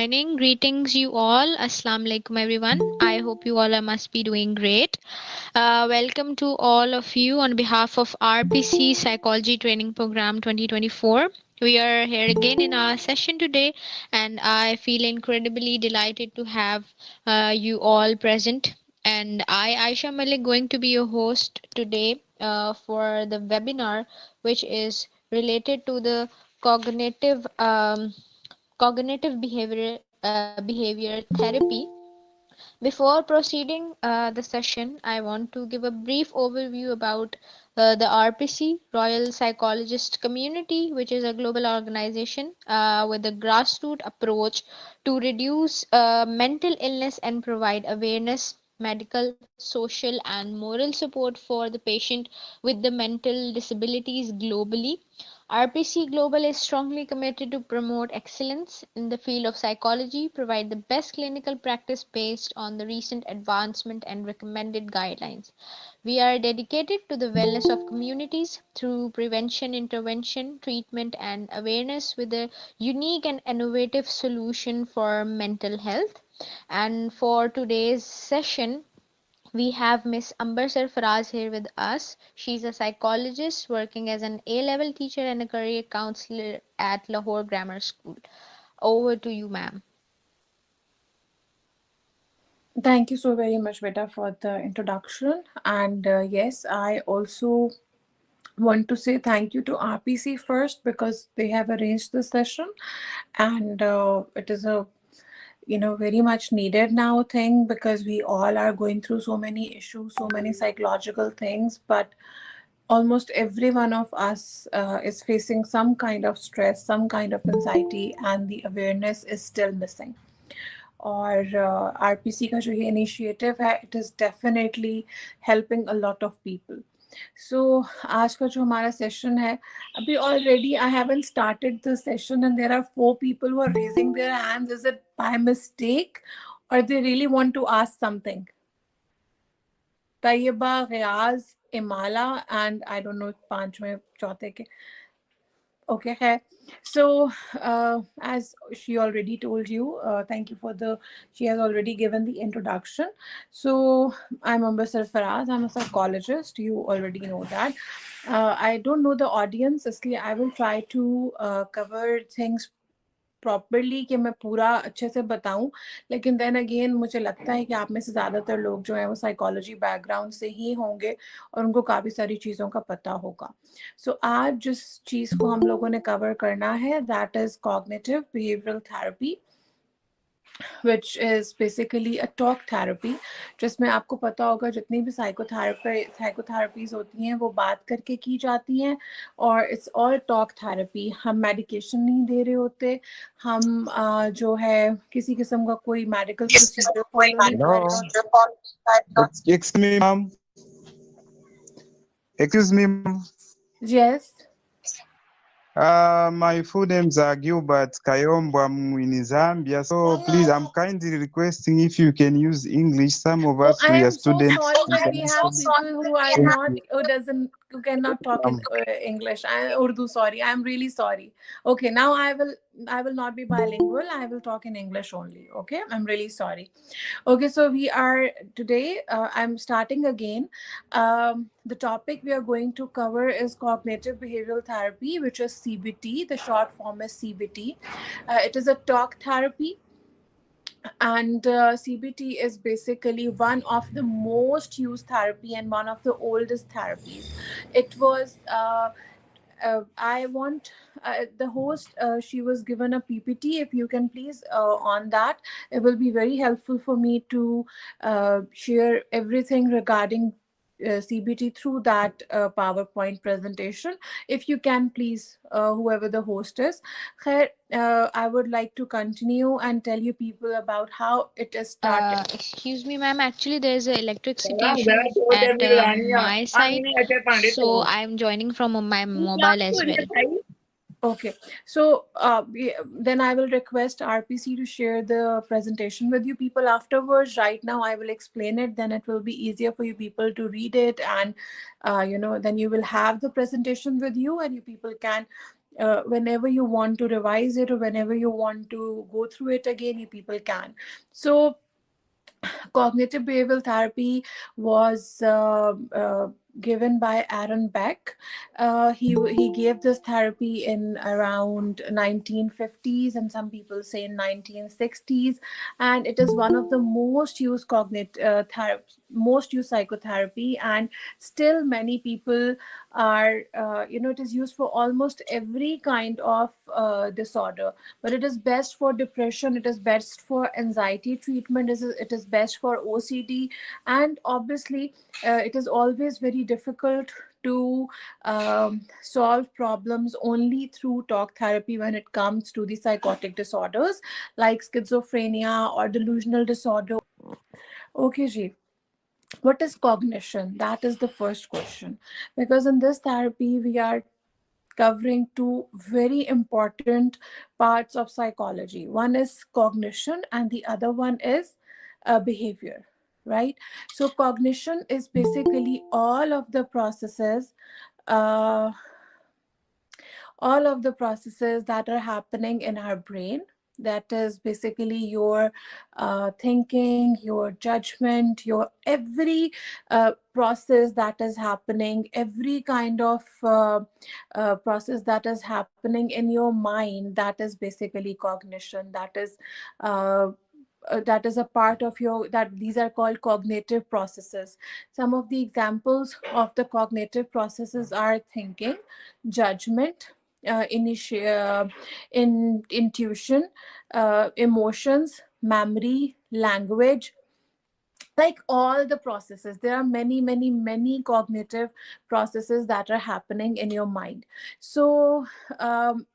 joining. Greetings, you all. Assalamu alaikum, everyone. I hope you all must be doing great. Welcome to all of you on behalf of RPC Psychology Training Program 2024. We are here again in our session today, and I feel incredibly delighted to have you all present. And Aisha Malik, going to be your host today for the webinar, which is related to the cognitive behavior therapy. Before proceeding the session, I want to give a brief overview about the RPC, Royal Psychologist Community, which is a global organization with a grassroots approach to reduce mental illness and provide awareness, medical, social, and moral support for the patient with the mental disabilities globally. RPC Global is strongly committed to promote excellence in the field of psychology, provide the best clinical practice based on the recent advancement and recommended guidelines. We are dedicated to the wellness of communities through prevention, intervention, treatment, and awareness with a unique and innovative solution for mental health. And for today's session, we have Miss Ambar Sarfraz here with us. She's a psychologist working as an A-level teacher and a career counselor at Lahore Grammar School. Over to you, ma'am. Thank you so very much, Beta, for the introduction. And yes, I also want to say thank you to RPC first because they have arranged the session, and it is a very much needed now thing because we all are going through so many issues, so many psychological things, but almost every one of us is facing some kind of stress, some kind of anxiety, and the awareness is still missing. और RPC का जो ये initiative है it is definitely helping a lot of people. So आज का जो हमारा session है अभी already I haven't started the session and there are 4 people who are raising their hands. Is it by mistake or they really want to ask something? Tayyaba, Ghiyaz, Imala and I don't know पांचवें चौथे के. Okay, hai. So as she already told you, thank you for she has already given the introduction. So I'm Ambar Sarfraz, I'm a psychologist, you already know that. I don't know the audience, इसलिए I will try to cover things properly कि मैं पूरा अच्छे से बताऊं, लेकिन then again मुझे लगता है कि आप में से ज़्यादातर लोग जो हैं वो साइकोलॉजी बैकग्राउंड से ही होंगे और उनको काफ़ी सारी चीज़ों का पता होगा. सो आज जिस चीज़ को हम लोगों ने कवर करना है that is cognitive behavioural therapy, which is basically a talk therapy, जिसमें आपको पता होगा जितनी भी साइकोथेरेपीज होती हैं वो बात करके की जाती हैं और इट्स ऑल टॉक थेरेपी. हम मेडिकेशन नहीं दे रहे होते, हम जो है किसी किस्म का कोई मेडिकल प्रोसीजर फॉलो नहीं कर रहे. Excuse me, ma'am. Excuse me, ma'am. Yes. My full names are Gilbert Kayombo. I'm in Zambia. So please, I'm kindly requesting if you can use English. Some of us we are students. I am so sorry that we have people who are not who cannot talk in English. Urdu, sorry. I am really sorry. Okay, now I will not be bilingual. I will talk in English only. Okay, I'm really sorry. Okay, so we are today. I'm starting again. The topic we are going to cover is cognitive behavioral therapy, which is CBT. The short form is CBT. It is a talk therapy. And CBT is basically one of the most used therapy and one of the oldest therapies. It was I want the host, she was given a PPT. If you can please on that, it will be very helpful for me to share everything regarding CBT through that PowerPoint presentation. If you can please, whoever the host is. I would like to continue and tell you people about how it is started. Excuse me, ma'am. Actually, there is an electricity issue at my side, so I'm joining from my mobile as well. Okay, so then I will request RPC to share the presentation with you people afterwards. Right now I will explain it, then it will be easier for you people to read it, and then you will have the presentation with you and you people can whenever you want to revise it or whenever you want to go through it again, you people can. So cognitive behavioral therapy was given by Aaron Beck. He gave this therapy in around 1950s, and some people say in 1960s, and it is one of the most used most used psychotherapy, and still many people are it is used for almost every kind of disorder. But it is best for depression, it is best for anxiety treatment, it is best for OCD, and obviously it is always very difficult to solve problems only through talk therapy when it comes to the psychotic disorders like schizophrenia or delusional disorder. Okay, Ji. What is cognition? That is the first question. Because in this therapy, we are covering two very important parts of psychology. One is cognition, and the other one is behavior, right? So, cognition is basically uh, all of the processes that are happening in our brain. That is basically your thinking, your judgment, your every process that is happening, every kind of process that is happening in your mind. That is basically cognition. Uh, that is a part of your, that these are called cognitive processes. Some of the examples of the cognitive processes are thinking, judgment, intuition, emotions, memory, language, like all the processes. There are many cognitive processes that are happening in your mind. So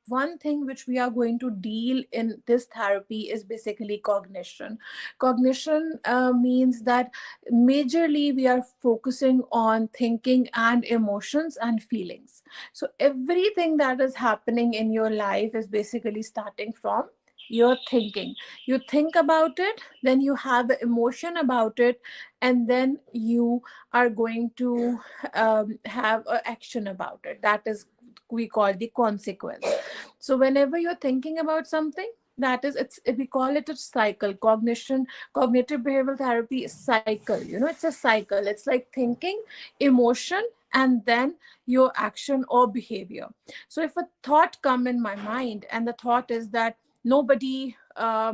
one thing which we are going to deal in this therapy is basically cognition. Cognition means that majorly we are focusing on thinking and emotions and feelings. So everything that is happening in your life is basically starting from your thinking. You think about it, then you have the emotion about it, and then you are going to have an action about it. That is, we call the consequence. So whenever you're thinking about something, that is, it's, we call it a cycle. Cognitive behavioral therapy is cycle. It's a cycle. It's like thinking, emotion, and then your action or behavior. So if a thought come in my mind, and the thought is that nobody I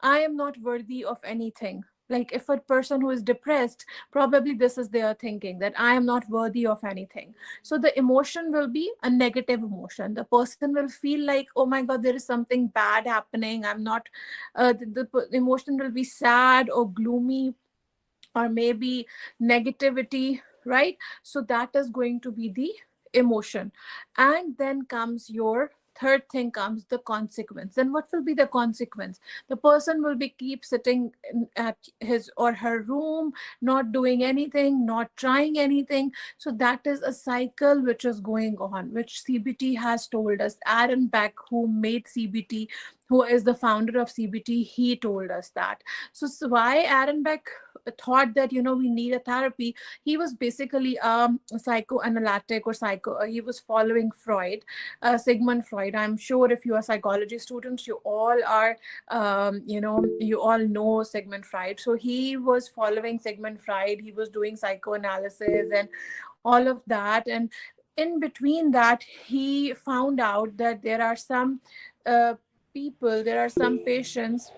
am not worthy of anything. Like if a person who is depressed, probably this is their thinking, that I am not worthy of anything. So the emotion will be a negative emotion. The person will feel like, oh my God, there is something bad happening. I'm not, the emotion will be sad or gloomy, or maybe negativity, right? So that is going to be the emotion. And then comes your third thing, comes the consequence. Then what will be the consequence? The person will be keep sitting at his or her room, not doing anything, not trying anything. So that is a cycle which is going on, which CBT has told us. Aaron Beck, who made CBT, who is the founder of CBT, he told us that. So why Aaron Beck thought that we need a therapy? He was basically psychoanalytic, or he was following Freud, Sigmund Freud. I'm sure if you are psychology students, you all are you all know Sigmund Freud. So he was following Sigmund Freud, he was doing psychoanalysis and all of that. And in between that, he found out that there are some there are some patients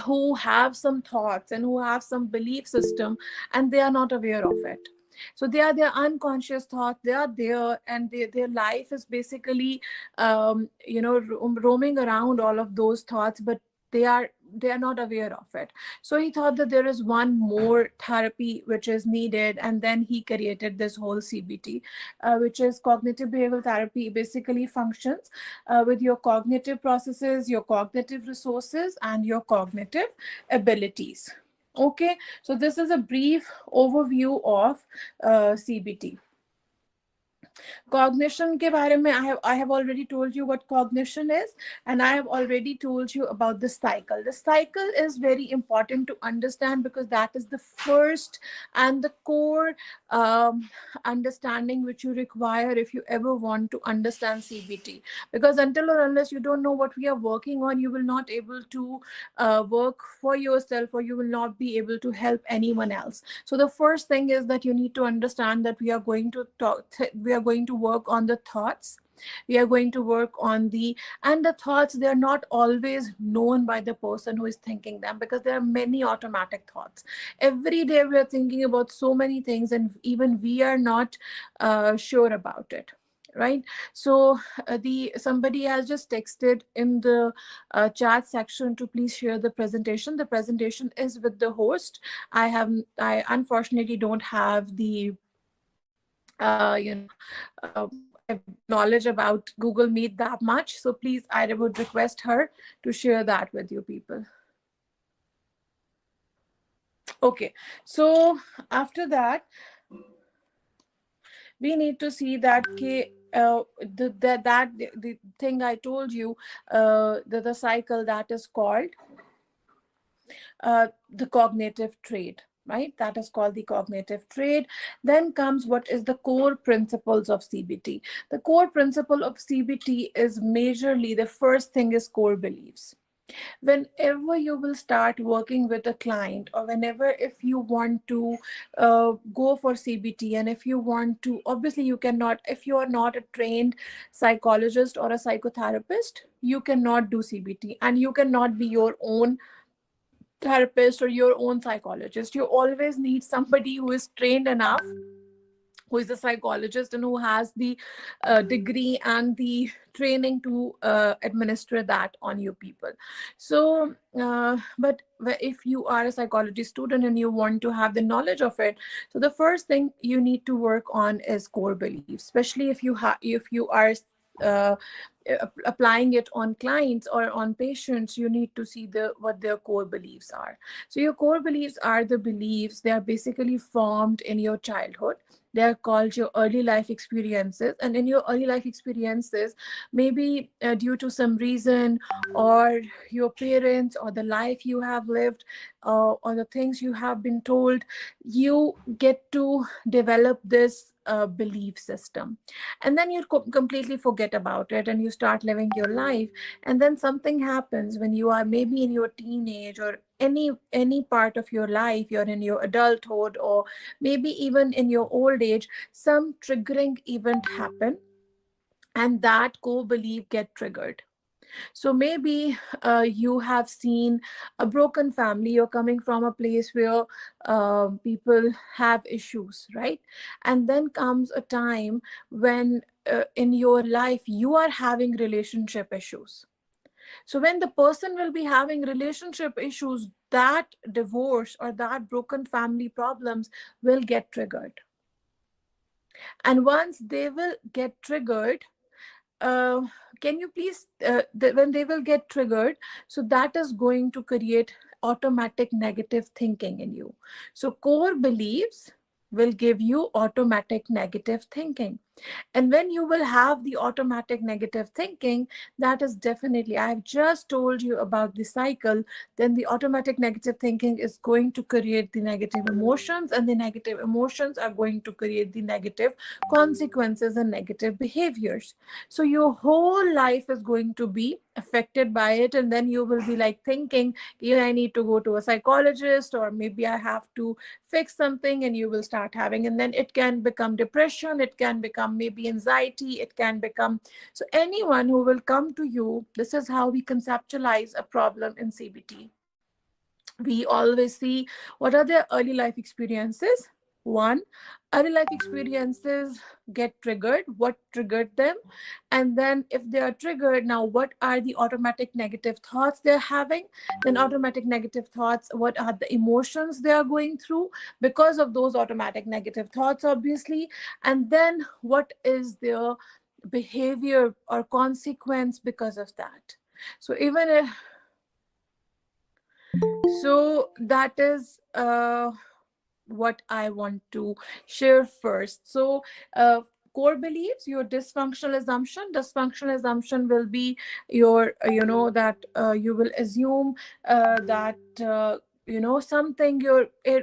who have some thoughts and who have some belief system, and they are not aware of it. So they are their unconscious thoughts, they are there, and their life is basically roaming around all of those thoughts, but they are not aware of it. So he thought that there is one more therapy which is needed, and then he created this whole CBT, which is cognitive behavioral therapy. Basically functions with your cognitive processes, your cognitive resources, and your cognitive abilities. Okay, so this is a brief overview of CBT. Cognition के बारे में I have already told you what cognition is, and I have already told you about the cycle. The cycle is very important to understand because that is the first and the core understanding which you require if you ever want to understand CBT. Because until or unless you don't know what we are working on, you will not able to work for yourself, or you will not be able to help anyone else. So the first thing is that you need to understand that we are going to we are going to work on the thoughts. We are going to work on and the thoughts, they are not always known by the person who is thinking them, because there are many automatic thoughts. Every day we are thinking about so many things, and even we are not sure about it, right? So the somebody has just texted in the chat section to please share the presentation. The presentation is with the host. I unfortunately don't have the knowledge about Google Meet that much, so please, I would request her to share that with you people. Okay, so after that we need to see that the thing I told you, the cycle that is called the cognitive trait, right? That is called the cognitive trait. Then comes what is the core principles of CBT. The core principle of CBT is majorly, the first thing is core beliefs. Whenever you will start working with a client, or whenever, if you want to go for CBT, and if you want to, obviously you cannot, if you are not a trained psychologist or a psychotherapist, you cannot do CBT, and you cannot be your own therapist or your own psychologist. You always need somebody who is trained enough, who is a psychologist, and who has the degree and the training to administer that on you people. So but if you are a psychology student and you want to have the knowledge of it, so the first thing you need to work on is core beliefs, especially if you are uh, applying it on clients or on patients. You need to see what their core beliefs are. So your core beliefs are the beliefs, they are basically formed in your childhood. They are called your early life experiences, and in your early life experiences, maybe due to some reason, or your parents, or the life you have lived, or the things you have been told, you get to develop this belief system, and then you completely forget about it, and you start living your life. And then something happens when you are maybe in your teenage, or any part of your life, you're in your adulthood, or maybe even in your old age, some triggering event happen, and that core belief get triggered. So maybe you have seen a broken family. You're coming from a place where people have issues, right? And then comes a time when in your life you are having relationship issues. So when the person will be having relationship issues, that divorce or that broken family problems will get triggered. And once they will get triggered, uh, can you please when they will get triggered, so that is going to create automatic negative thinking in you. So core beliefs will give you automatic negative thinking. And when you will have the automatic negative thinking, that is definitely, I have just told you about the cycle, then the automatic negative thinking is going to create the negative emotions, and the negative emotions are going to create the negative consequences and negative behaviors. So your whole life is going to be affected by it, and then you will be like thinking, yeah, I need to go to a psychologist, or maybe I have to fix something, and you will start having, and then it can become depression, it can become maybe anxiety, it can become. So anyone who will come to you, this is how we conceptualize a problem in CBT. We always see what are their early life experiences. One, early life experiences get triggered, what triggered them, and then if they are triggered, now what are the automatic negative thoughts they're having, then automatic negative thoughts, what are the emotions they are going through because of those automatic negative thoughts, obviously, and then what is their behavior or consequence because of that. So even if, so that is what I want to share first. So core beliefs, your dysfunctional assumption will be your that you will assume that something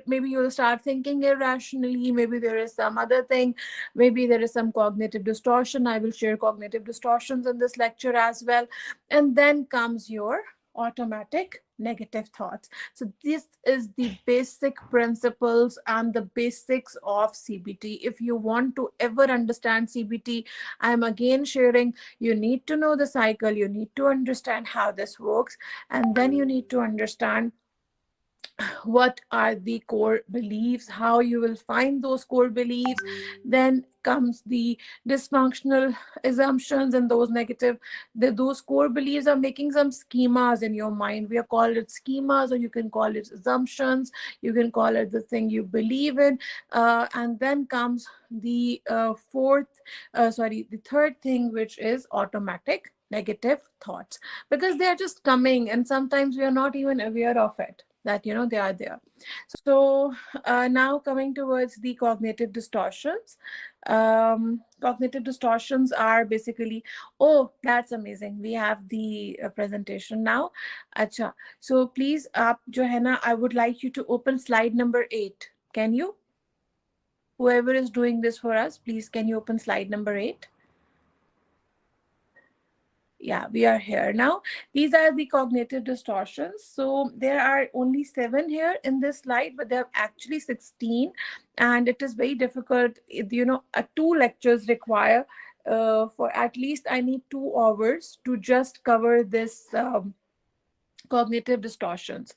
maybe you'll start thinking irrationally, maybe there is some other thing, maybe there is some cognitive distortion. I will share cognitive distortions in this lecture as well. And then comes your automatic negative thoughts. So this is the basic principles and the basics of CBT. If you want to ever understand CBT, I'm again sharing, you need to know the cycle, you need to understand how this works, and then you need to understand what are the core beliefs, how you will find those core beliefs. Then comes the dysfunctional assumptions and those negative, those core beliefs are making some schemas in your mind. We are called it schemas, or you can call it assumptions, you can call it the thing you believe in. And then comes the the third thing, which is automatic negative thoughts, because they are just coming and sometimes we are not even aware of it, that they are there. So now coming towards the cognitive distortions. Cognitive distortions are basically, oh, that's amazing, we have the presentation now. Acha. So please, Johanna, I would like you to open slide number 8. Can you, whoever is doing this for us, please, can you open slide number 8? Yeah, we are here now. These are the cognitive distortions. So there are only 7 here in this slide, but there are actually 16, and it is very difficult. 2 lectures require for at least, I need 2 hours to just cover this cognitive distortions.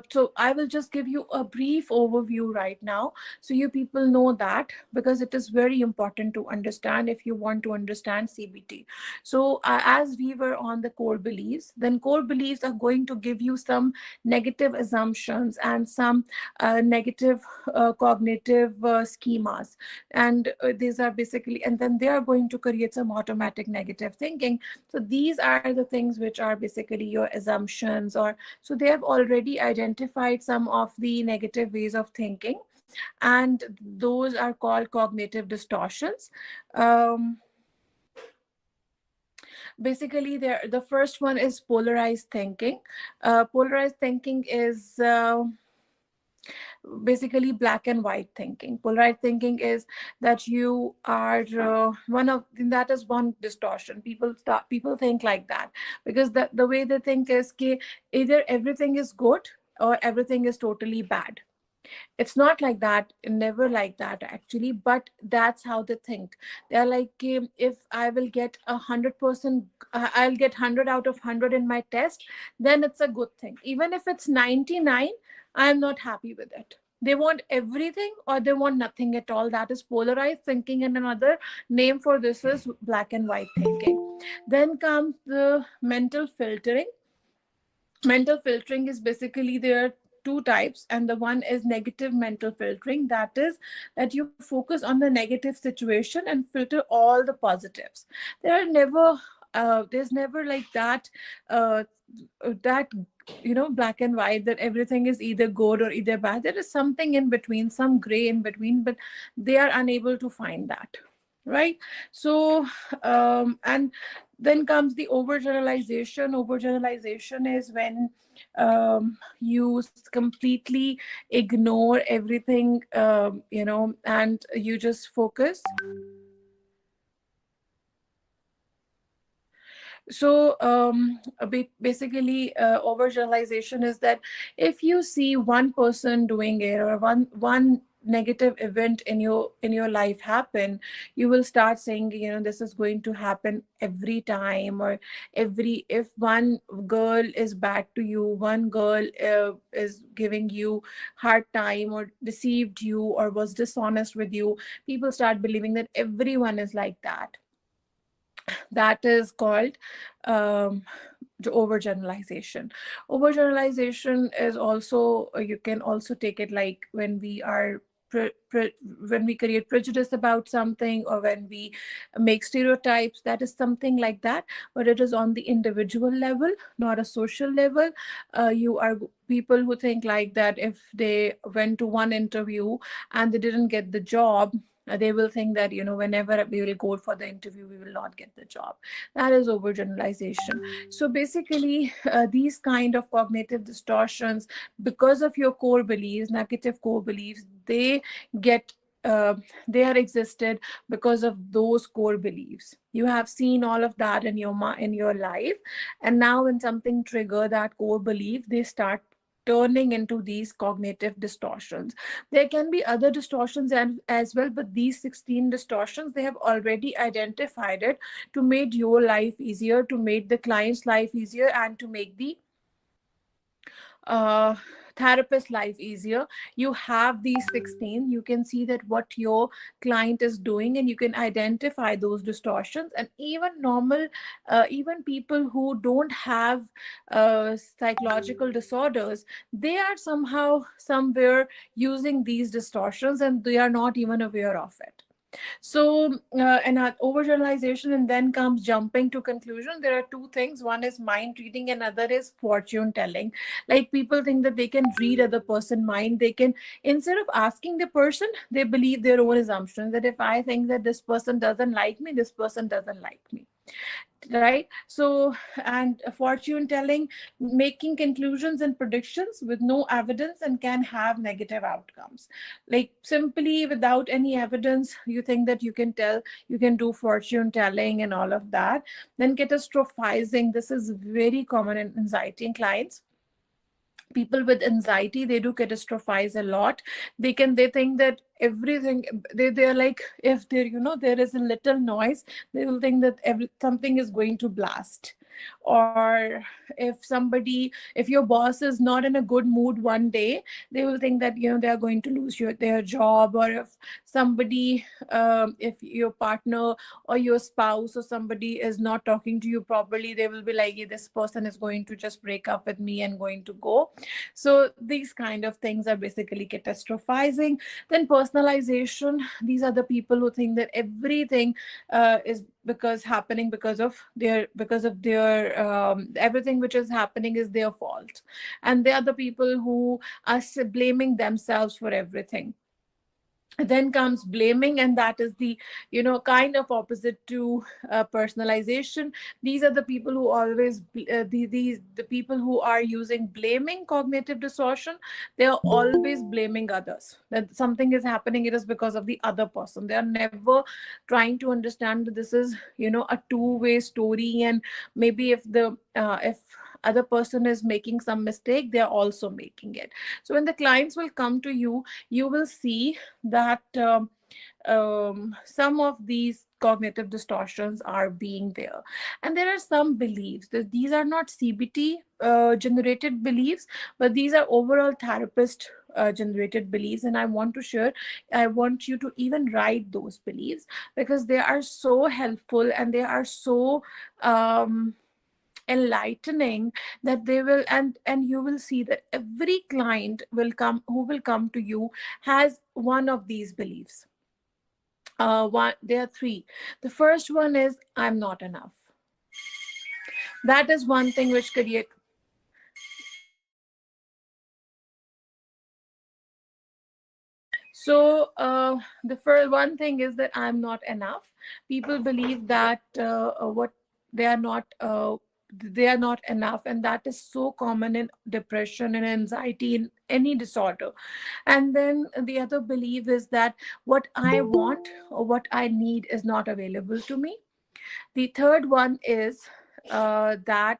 So I will just give you a brief overview right now, so you people know that, because it is very important to understand if you want to understand CBT. So as we were on the core beliefs, then core beliefs are going to give you some negative assumptions and some negative cognitive schemas, and these are basically, and then they are going to create some automatic negative thinking. So these are the things which are basically your assumptions, or so they have already identified some of the negative ways of thinking, and those are called cognitive distortions. Basically, the first one is polarized thinking. Polarized thinking is basically black and white thinking. Polarized thinking is that you are that is one distortion. People think like that, because the way they think is either everything is good or everything is totally bad. It's not like that, never like that actually, but that's how they think. They're like, if I will get 100%, I'll get 100 out of 100 in my test, then it's a good thing. Even if it's 99, I'm not happy with it. They want everything or they want nothing at all. That is polarized thinking, and another name for this is black and white thinking. Then comes the mental filtering. Mental filtering is basically, there are 2 types, and the one is negative mental filtering. That is that you focus on the negative situation and filter all the positives. There's never like that that black and white, that everything is either good or either bad. There is something in between, some gray in between, but they are unable to find that, right? So and then comes the overgeneralization. Overgeneralization is when you completely ignore everything, and you just focus. So basically, overgeneralization is that if you see one person doing it, or one negative event in your life happen, you will start saying, this is going to happen every time, or if one girl is bad to you, one girl is giving you hard time, or deceived you, or was dishonest with you, people start believing that everyone is like that. That is called the overgeneralization. Overgeneralization is also, you can also take it like when we are when we create prejudice about something, or when we make stereotypes. That is something like that, but it is on the individual level, not a social level. You are people who think like that if they went to one interview and they didn't get the job, They will think that, whenever we will go for the interview, we will not get the job. That is overgeneralization. So basically, these kind of cognitive distortions, because of your core beliefs, negative core beliefs, get uh, they are existed because of those core beliefs. You have seen all of that in your life, and now when something trigger that core belief, they start turning into these cognitive distortions. There can be other distortions as well, but these 16 distortions, they have already identified it to make your life easier, to make the client's life easier, and to make the uh, therapist life easier. You have these 16. You can see that what your client is doing, and you can identify those distortions. And even even people who don't have psychological disorders, they are somehow somewhere using these distortions, and they are not even aware of it. So, and overgeneralization, and then comes jumping to conclusion. There are two things. One is mind reading, and other is fortune telling. Like, people think that they can read other person mind. They can, instead of asking the person, they believe their own assumptions, that if I think that this person doesn't like me, this person doesn't like me, right? So, and fortune telling, making conclusions and predictions with no evidence, and can have negative outcomes. Like, simply without any evidence, you think that you can tell, you can do fortune telling and all of that. Then catastrophizing, this is very common in anxiety in clients. People with anxiety, they do catastrophize a lot. They think that everything, they're like, if there, there is a little noise, they will think that something is going to blast. Or if your boss is not in a good mood one day, they will think that, they are going to lose their job. Or if somebody, if your partner or your spouse or somebody is not talking to you properly, they will be like, "Yeah, this person is going to just break up with me and going to go." So these kind of things are basically catastrophizing. Then personalization, these are the people who think that everything is happening because of their everything which is happening is their fault. And they are the people who are blaming themselves for everything. Then comes blaming, and that is the, kind of opposite to personalization. These are the people who always the people who are using blaming cognitive distortion. They are always blaming others, that something is happening, it is because of the other person. They are never trying to understand that this is, a two-way story. And maybe if other person is making some mistake, they are also making it. So when the clients will come to you, you will see that some of these cognitive distortions are being there. And there are some beliefs that these are not CBT generated beliefs, but these are overall therapist generated beliefs. And I want you to even write those beliefs, because they are so helpful, and they are so enlightening, that they will, and you will see that every client will come who will come to you has one of these beliefs. There are three. The first one is, I'm not enough. That is one thing which create. So the first one thing is that I'm not enough. People believe that what they are not they are not enough, and that is so common in depression and anxiety, in any disorder. And then the other belief is that what I want or what I need is not available to me. The third one is that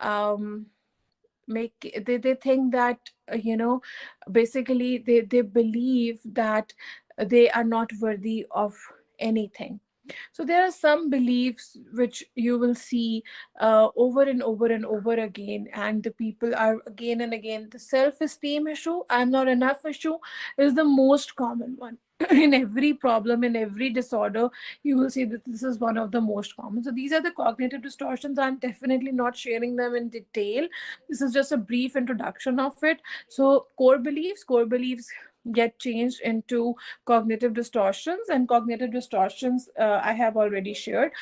um, they think that basically they believe that they are not worthy of anything. So there are some beliefs which you will see over and over and over again, and the people are again and again. The self-esteem issue, I'm not enough issue, is the most common one. In every problem, in every disorder, you will see that this is one of the most common. So these are the cognitive distortions. I'm definitely not sharing them in detail. This is just a brief introduction of it. So core beliefs get changed into cognitive distortions, and cognitive distortions I have already shared.